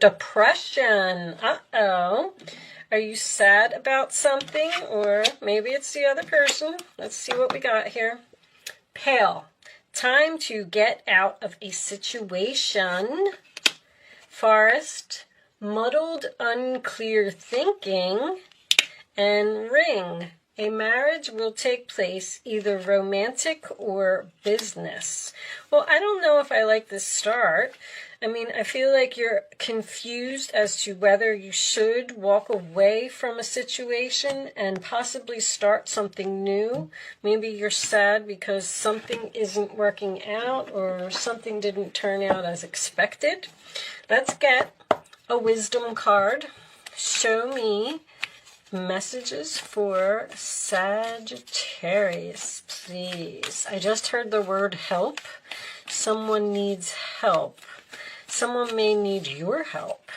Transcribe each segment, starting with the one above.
Depression. Uh-oh. Are you sad about something? Or maybe it's the other person. Let's see what we got here. Pale. Time to get out of a situation. Forest. Muddled, unclear thinking. And ring. A marriage will take place, either romantic or business. Well, I don't know if I like this start. I mean, I feel like you're confused as to whether you should walk away from a situation and possibly start something new. Maybe you're sad because something isn't working out or something didn't turn out as expected. Let's get a wisdom card. Show me messages for Sagittarius, please. I just heard the word help. Someone needs help. Someone may need your help.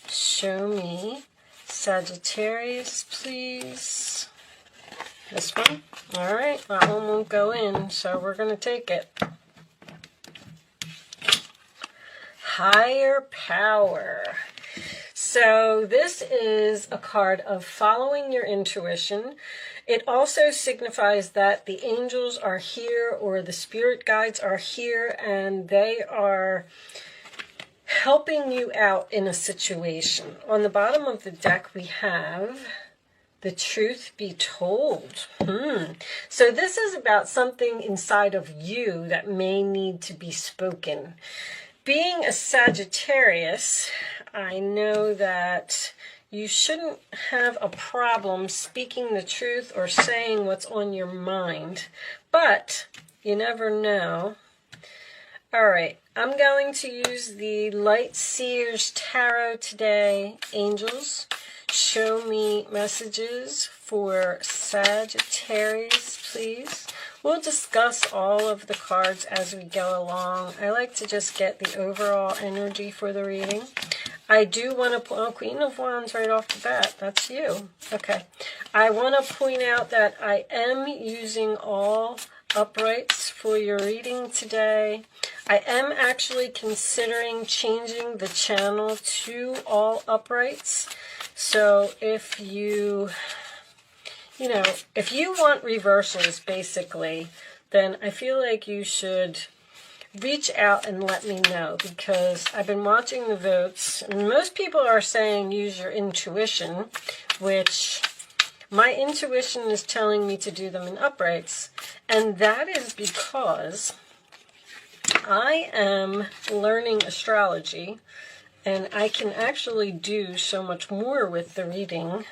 Show me Sagittarius, please. This one? All right, that one won't go in, so we're going to take it. Higher power. So this is a card of following your intuition. It also signifies that the angels are here or the spirit guides are here and they are helping you out in a situation. On the bottom of the deck we have the truth be told. So this is about something inside of you that may need to be spoken. Being a Sagittarius, I know that you shouldn't have a problem speaking the truth or saying what's on your mind, but you never know. All right, I'm going to use the Light Seers Tarot today. Angels, show me messages for Sagittarius, please. We'll discuss all of the cards as we go along. I like to just get the overall energy for the reading. I do want to point out Queen of Wands right off the bat. That's you. Okay. I want to point out that I am using all uprights for your reading today. I am actually considering changing the channel to all uprights. So if you if you want reversals, basically, then I feel like you should reach out and let me know, because I've been watching the votes, and most people are saying use your intuition, which my intuition is telling me to do them in uprights, and that is because I am learning astrology, and I can actually do so much more with the reading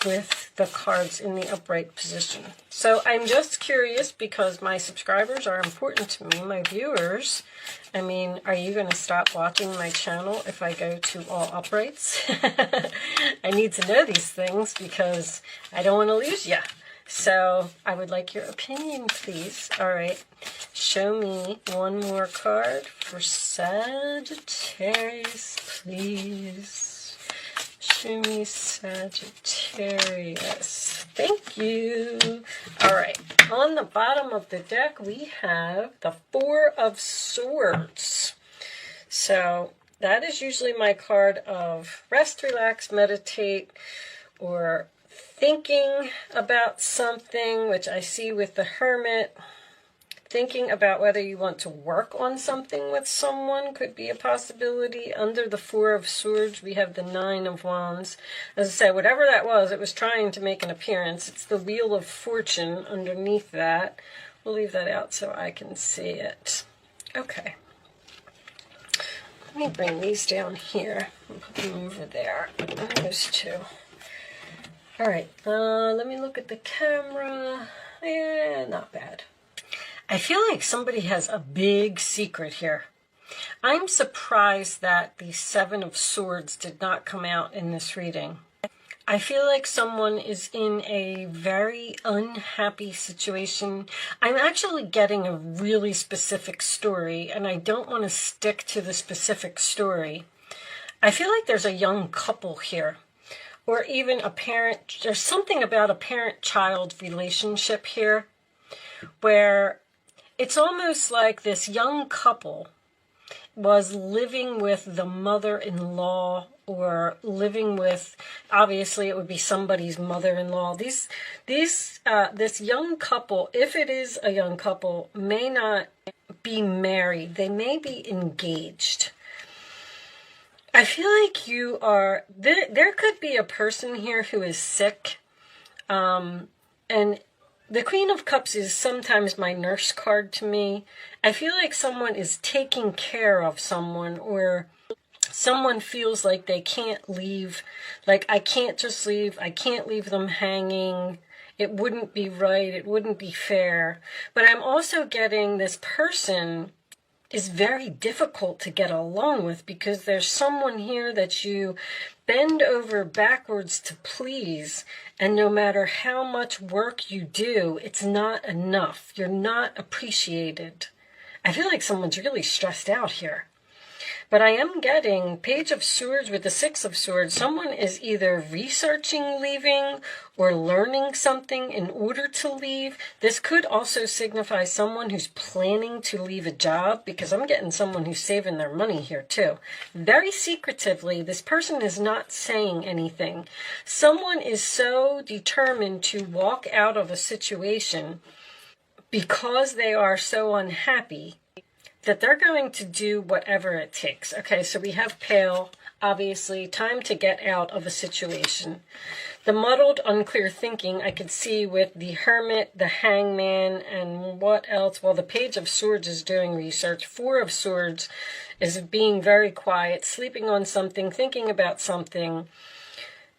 with the cards in the upright position. So I'm just curious because my subscribers are important to me, my viewers. I mean, are you going to stop watching my channel if I go to all uprights? I need to know these things because I don't want to lose you. So I would like your opinion, please. All right, show me one more card for Sagittarius, please. Show me Sagittarius. Thank you. All right. On the bottom of the deck, we have the Four of Swords. So that is usually my card of rest, relax, meditate, or thinking about something, which I see with the Hermit. Thinking about whether you want to work on something with someone could be a possibility. Under the Four of Swords, we have the Nine of Wands. As I said, whatever that was, it was trying to make an appearance. It's the Wheel of Fortune underneath that. We'll leave that out so I can see it. Okay. Let me bring these down here and put them over there. Those two. All right. Let me look at the camera. Yeah, not bad. I feel like somebody has a big secret here. I'm surprised that the Seven of Swords did not come out in this reading. I feel like someone is in a very unhappy situation. I'm actually getting a really specific story, and I don't want to stick to the specific story. I feel like there's a young couple here, or even a parent. There's something about a parent-child relationship here where it's almost like this young couple was living with the mother-in-law, or living with, obviously it would be somebody's mother-in-law. This young couple, if it is a young couple, may not be married. They may be engaged. I feel like you are, there could be a person here who is sick, and the Queen of Cups is sometimes my nurse card to me. I feel like someone is taking care of someone, or someone feels like they can't leave. Like, I can't just leave. I can't leave them hanging. It wouldn't be right. It wouldn't be fair. But I'm also getting this person is very difficult to get along with, because there's someone here that you bend over backwards to please, and no matter how much work you do, it's not enough. You're not appreciated. I feel like someone's really stressed out here. But I am getting Page of Swords with the Six of Swords. Someone is either researching leaving or learning something in order to leave. This could also signify someone who's planning to leave a job, because I'm getting someone who's saving their money here too. Very secretively, this person is not saying anything. Someone is so determined to walk out of a situation because they are so unhappy that they're going to do whatever it takes. Okay, so we have Pale, obviously, time to get out of a situation. The muddled, unclear thinking I could see with the Hermit, the Hangman, and what else? Well, the Page of Swords is doing research. Four of Swords is being very quiet, sleeping on something, thinking about something,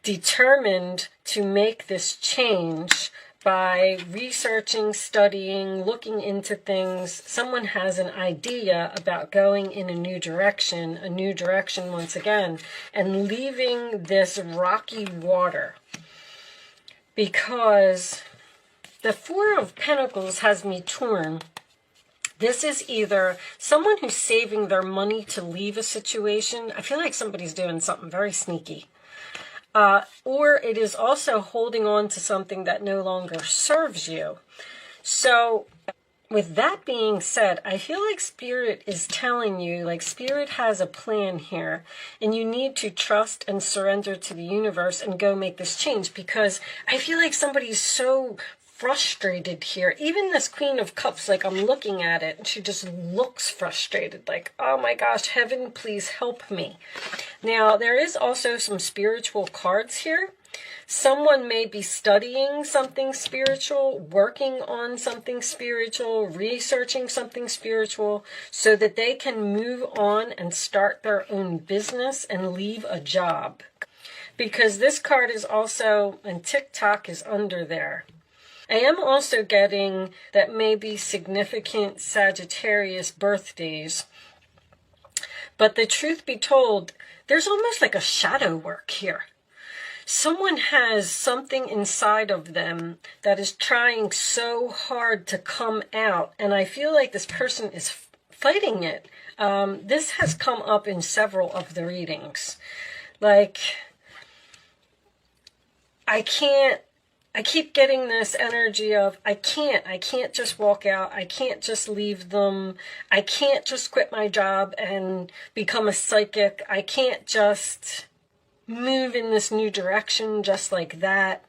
determined to make this change by researching, studying, looking into things. Someone has an idea about going in a new direction once again, and leaving this rocky water. Because the Four of Pentacles has me torn. This is either someone who's saving their money to leave a situation. I feel like somebody's doing something very sneaky. Or it is also holding on to something that no longer serves you. So with that being said, I feel like Spirit is telling you, like Spirit has a plan here, and you need to trust and surrender to the universe and go make this change, because I feel like somebody's so frustrated here. Even this Queen of Cups, like I'm looking at it and she just looks frustrated, like, oh my gosh, heaven, please help me. Now, there is also some spiritual cards here. Someone may be studying something spiritual, working on something spiritual, researching something spiritual, so that they can move on and start their own business and leave a job. Because this card is also, and TikTok is under there. I am also getting that maybe significant Sagittarius birthdays. But the truth be told, there's almost like a shadow work here. Someone has something inside of them that is trying so hard to come out. And I feel like this person is fighting it. This has come up in several of the readings. Like, I keep getting this energy of, I can't just walk out. I can't just leave them. I can't just quit my job and become a psychic. I can't just move in this new direction just like that.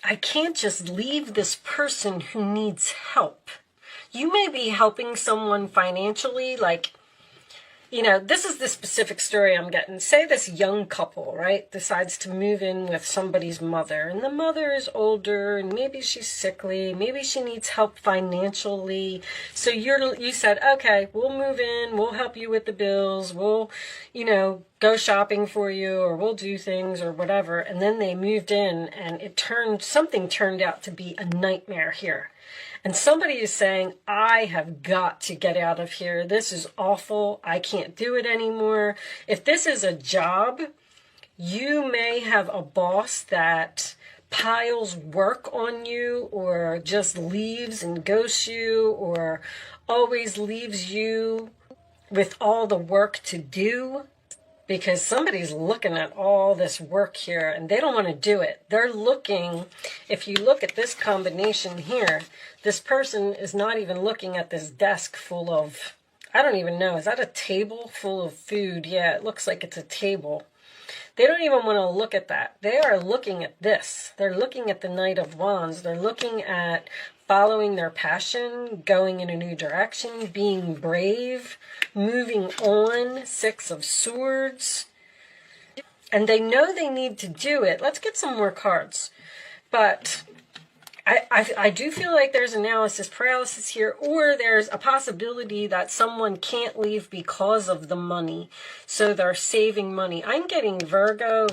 I can't just leave this person who needs help. You may be helping someone financially, like, you know, this is the specific story I'm getting. Say this young couple, right, decides to move in with somebody's mother, and the mother is older, and maybe she's sickly, maybe she needs help financially. So you said, okay, we'll move in, we'll help you with the bills, we'll, you know, go shopping for you, or we'll do things or whatever. And then they moved in, and something turned out to be a nightmare here. And somebody is saying, I have got to get out of here. This is awful. I can't do it anymore. If this is a job, you may have a boss that piles work on you, or just leaves and ghosts you, or always leaves you with all the work to do. Because somebody's looking at all this work here and they don't want to do it. They're looking, if you look at this combination here, this person is not even looking at this desk full of I don't even know. Is that a table full of food? Yeah, it looks like it's a table. They don't even want to look at that. They are looking at this. They're looking at the Knight of Wands. They're looking at following their passion, going in a new direction, being brave, moving on. Six of Swords. And they know they need to do it. Let's get some more cards. But I do feel like there's analysis paralysis here, or there's a possibility that someone can't leave because of the money. So they're saving money. I'm getting Virgo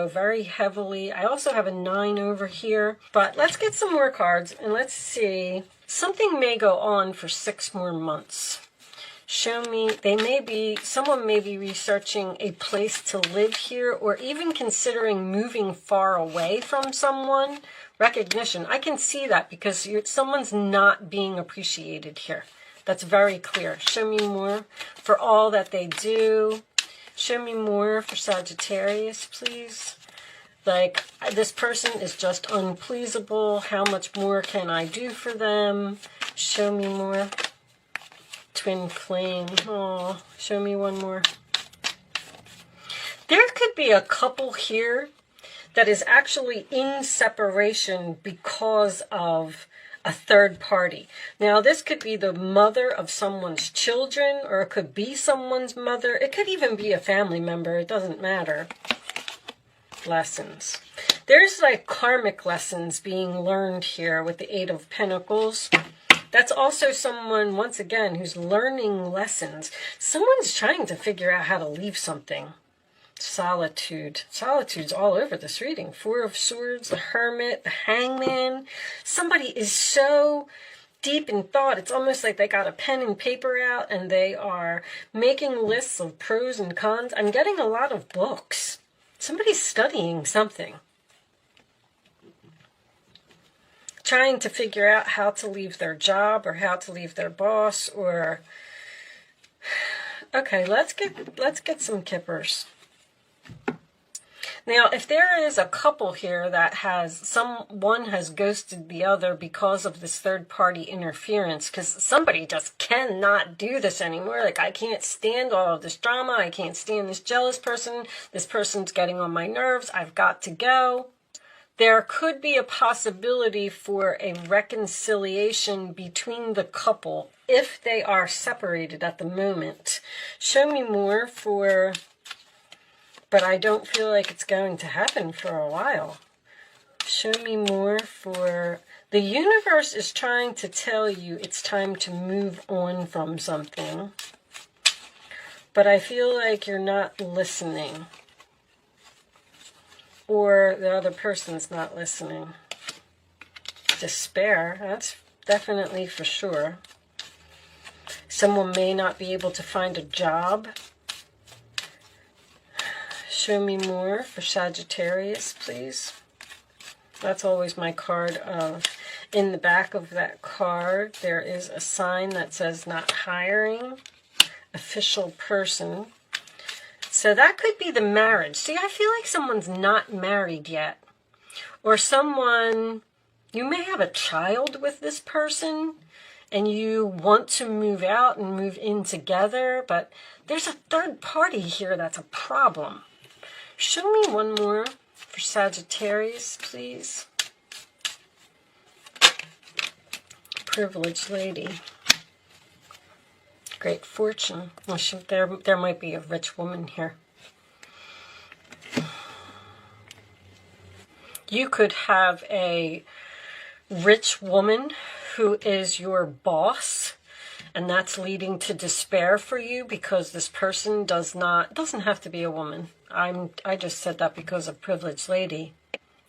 very heavily. I also have a 9 over here. But let's get some more cards and let's see. Something may go on for 6 more months. Show me, someone may be researching a place to live here, or even considering moving far away from someone. Recognition, I can see that because someone's not being appreciated here. That's very clear. Show me more for all that they do. Show me more for Sagittarius, please. Like, this person is just unpleasable. How much more can I do for them? Show me more. Twin flame. Oh, show me one more. There could be a couple here that is actually in separation because of a third party. Now, this could be the mother of someone's children, or it could be someone's mother. It could even be a family member. It doesn't matter. Lessons. There's like karmic lessons being learned here with the 8 of Pentacles. That's also someone, once again, who's learning lessons. Someone's trying to figure out how to leave something. Solitude. Solitude's all over this reading. 4 of Swords, the Hermit, the Hangman. Somebody is so deep in thought. It's almost like they got a pen and paper out and they are making lists of pros and cons. I'm getting a lot of books. Somebody's studying something. Trying to figure out how to leave their job or how to leave their boss or... Okay, let's get some kippers. Now, if there is a couple here that someone has ghosted the other because of this third-party interference, because somebody just cannot do this anymore. Like, I can't stand all of this drama. I can't stand this jealous person. This person's getting on my nerves. I've got to go. There could be a possibility for a reconciliation between the couple if they are separated at the moment. Show me more for... But I don't feel like it's going to happen for a while. Show me more for... The universe is trying to tell you it's time to move on from something. But I feel like you're not listening. Or the other person's not listening. Despair, that's definitely for sure. Someone may not be able to find a job. Show me more for Sagittarius, please. That's always my card of... In the back of that card, there is a sign that says not hiring. Official person. So that could be the marriage. See, I feel like someone's not married yet. Or someone... You may have a child with this person, and you want to move out and move in together, but there's a third party here that's a problem. Show me one more for Sagittarius, please. Privileged lady. Great fortune. Well, there might be a rich woman here. You could have a rich woman who is your boss, and that's leading to despair for you because this person doesn't have to be a woman. I just said that because of privileged lady.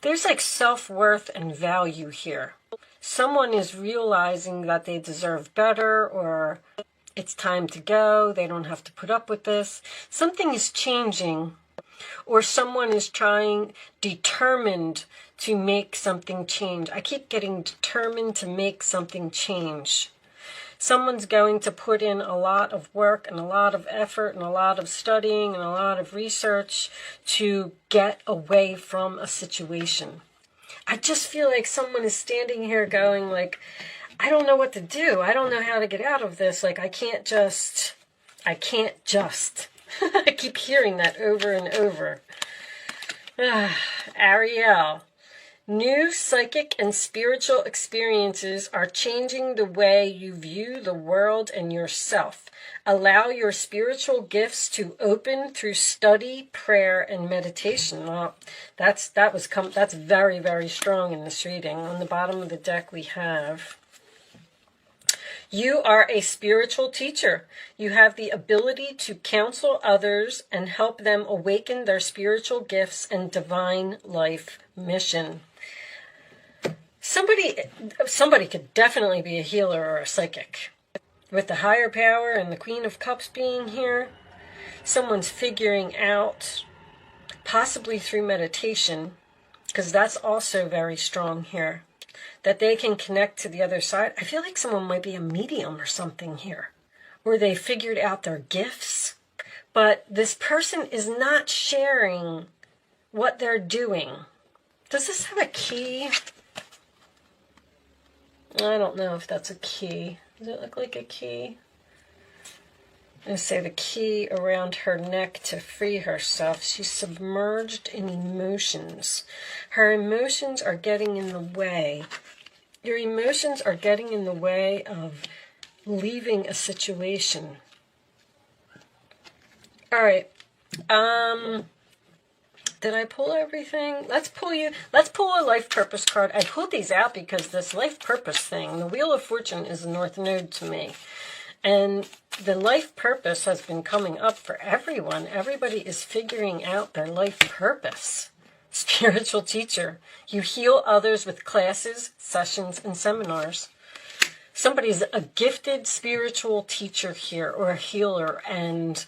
There's like self-worth and value here. Someone is realizing that they deserve better, or it's time to go. They don't have to put up with this. Something is changing, or someone is determined to make something change. I keep getting determined to make something change. Someone's going to put in a lot of work and a lot of effort and a lot of studying and a lot of research to get away from a situation. I just feel like someone is standing here going like, I don't know what to do. I don't know how to get out of this. Like, I can't just. I keep hearing that over and over. Ariel. New psychic and spiritual experiences are changing the way you view the world and yourself. Allow your spiritual gifts to open through study, prayer, and meditation. Well, that's very, very strong in this reading. On the bottom of the deck we have, you are a spiritual teacher. You have the ability to counsel others and help them awaken their spiritual gifts and divine life mission. Somebody could definitely be a healer or a psychic. With the higher power and the Queen of Cups being here, someone's figuring out, possibly through meditation, because that's also very strong here, that they can connect to the other side. I feel like someone might be a medium or something here, or they figured out their gifts, but this person is not sharing what they're doing. Does this have a key? I don't know if that's a key. Does it look like a key? I'm going to say the key around her neck to free herself. She's submerged in emotions. Her emotions are getting in the way. Your emotions are getting in the way of leaving a situation. All right. Did I pull everything? Let's pull a life purpose card. I pulled these out because this life purpose thing, the Wheel of Fortune is the North Node to me. And the life purpose has been coming up for everyone. Everybody is figuring out their life purpose. Spiritual teacher. You heal others with classes, sessions, and seminars. Somebody's a gifted spiritual teacher here or a healer, and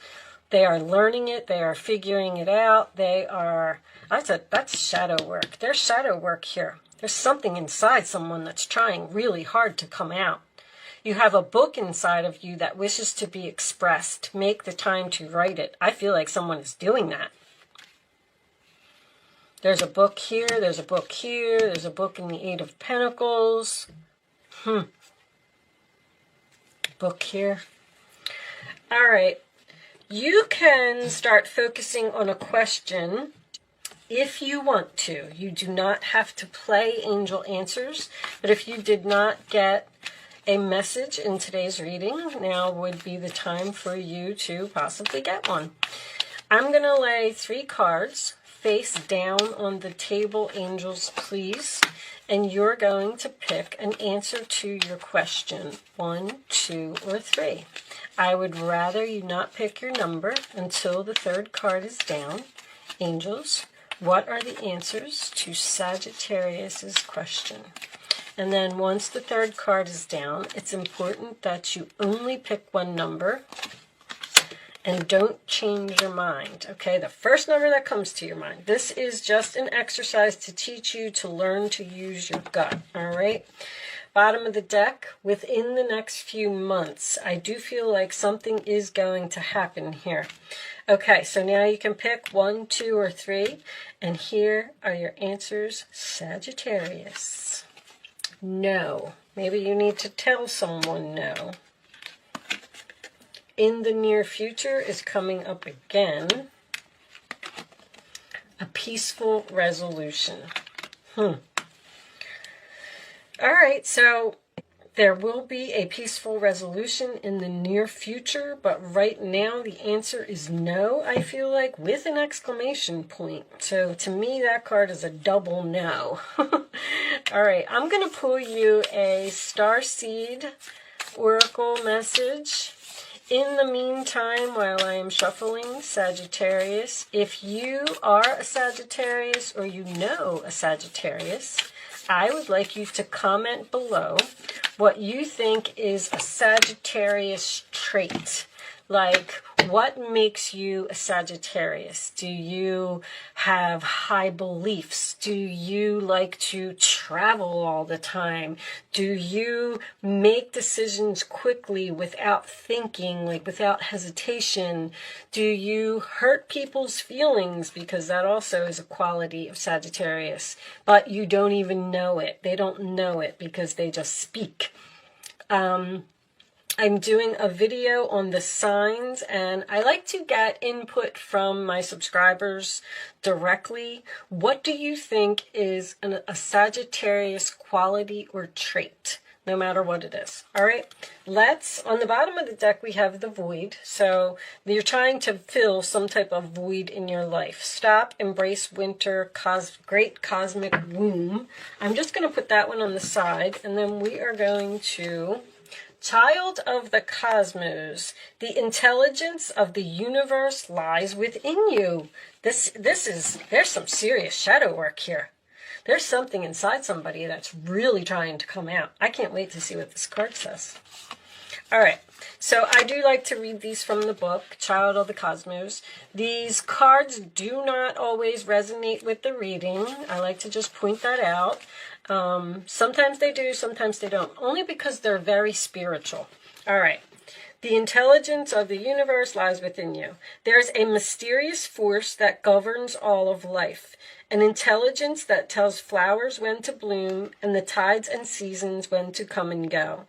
they are learning it. They are figuring it out. That's shadow work. There's shadow work here. There's something inside someone that's trying really hard to come out. You have a book inside of you that wishes to be expressed. Make the time to write it. I feel like someone is doing that. There's a book here. There's a book here. There's a book in the Eight of Pentacles. Book here. All right. You can start focusing on a question if you want to. You do not have to play angel answers, but if you did not get a message in today's reading, now would be the time for you to possibly get one. I'm going to lay 3 cards face down on the table, angels, please, and you're going to pick an answer to your question, 1, 2, or 3. I would rather you not pick your number until the 3rd card is down. Angels, what are the answers to Sagittarius's question? And then once the 3rd card is down, it's important that you only pick one number and don't change your mind, okay? The first number that comes to your mind. This is just an exercise to teach you to learn to use your gut, all right? Bottom of the deck, within the next few months, I do feel like something is going to happen here. Okay, so now you can pick 1, 2, or 3, and here are your answers, Sagittarius. No. Maybe you need to tell someone no. In the near future is coming up again. A peaceful resolution. All right, so there will be a peaceful resolution in the near future, but right now the answer is no, I feel like, with an exclamation point. So to me, that card is a double no. All right, I'm going to pull you a Starseed Oracle message. In the meantime, while I am shuffling Sagittarius, if you are a Sagittarius or you know a Sagittarius, I would like you to comment below what you think is a Sagittarius trait. Like, what makes you a Sagittarius? Do you have high beliefs? Do you like to travel all the time? Do you make decisions quickly without thinking, like without hesitation? Do you hurt people's feelings? Because that also is a quality of Sagittarius. But you don't even know it. They don't know it because they just speak. I'm doing a video on the signs, and I like to get input from my subscribers directly. What do you think is a Sagittarius quality or trait, no matter what it is? All right, on the bottom of the deck, we have the void. So you're trying to fill some type of void in your life. Stop, embrace winter, great cosmic womb. I'm just going to put that one on the side, and then we are going to... Child of the cosmos, the intelligence of the universe lies within you. There's some serious shadow work here. There's something inside somebody that's really trying to come out. I can't wait to see what this card says. All right, so I do like to read these from the book, Child of the Cosmos. These cards do not always resonate with the reading. I like to just point that out. Sometimes they do, sometimes they don't, only because they're very spiritual. All right. The intelligence of the universe lies within you. There's a mysterious force that governs all of life, an intelligence that tells flowers when to bloom and the tides and seasons when to come and go.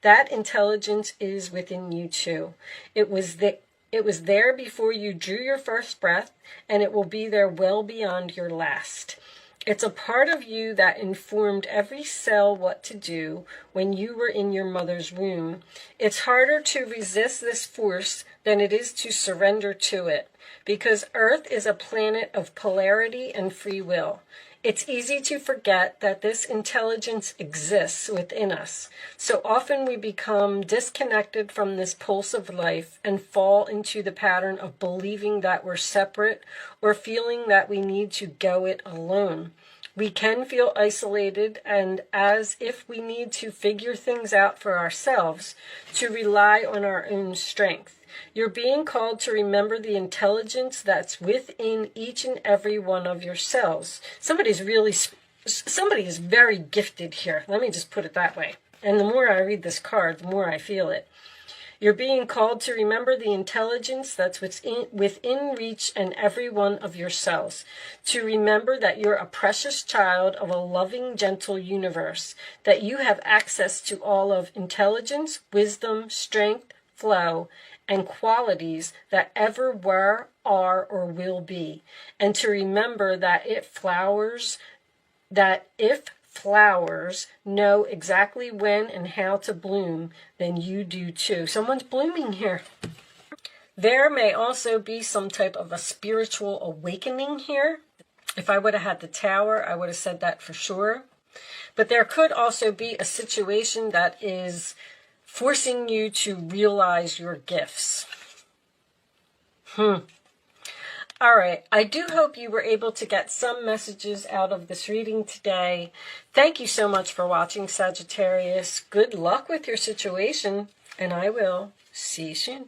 That intelligence is within you too. It was there before you drew your first breath, and it will be there well beyond your last. It's a part of you that informed every cell what to do when you were in your mother's womb. It's harder to resist this force than it is to surrender to it, because Earth is a planet of polarity and free will. It's easy to forget that this intelligence exists within us. So often we become disconnected from this pulse of life and fall into the pattern of believing that we're separate or feeling that we need to go it alone. We can feel isolated and as if we need to figure things out for ourselves, to rely on our own strength. You're being called to remember the intelligence that's within each and every one of your cells. Somebody is very gifted here. Let me just put it that way. And the more I read this card, the more I feel it. You're being called to remember the intelligence that's within reach and every one of your cells. To remember that you're a precious child of a loving, gentle universe. That you have access to all of intelligence, wisdom, strength, flow, and qualities that ever were, are, or will be. And to remember that if flowers know exactly when and how to bloom, then you do too. Someone's blooming here. There may also be some type of a spiritual awakening here. If I would have had the Tower, I would have said that for sure. But there could also be a situation that is forcing you to realize your gifts. All right, I do hope you were able to get some messages out of this reading today. Thank you so much for watching, Sagittarius. Good luck with your situation, and I will see you soon.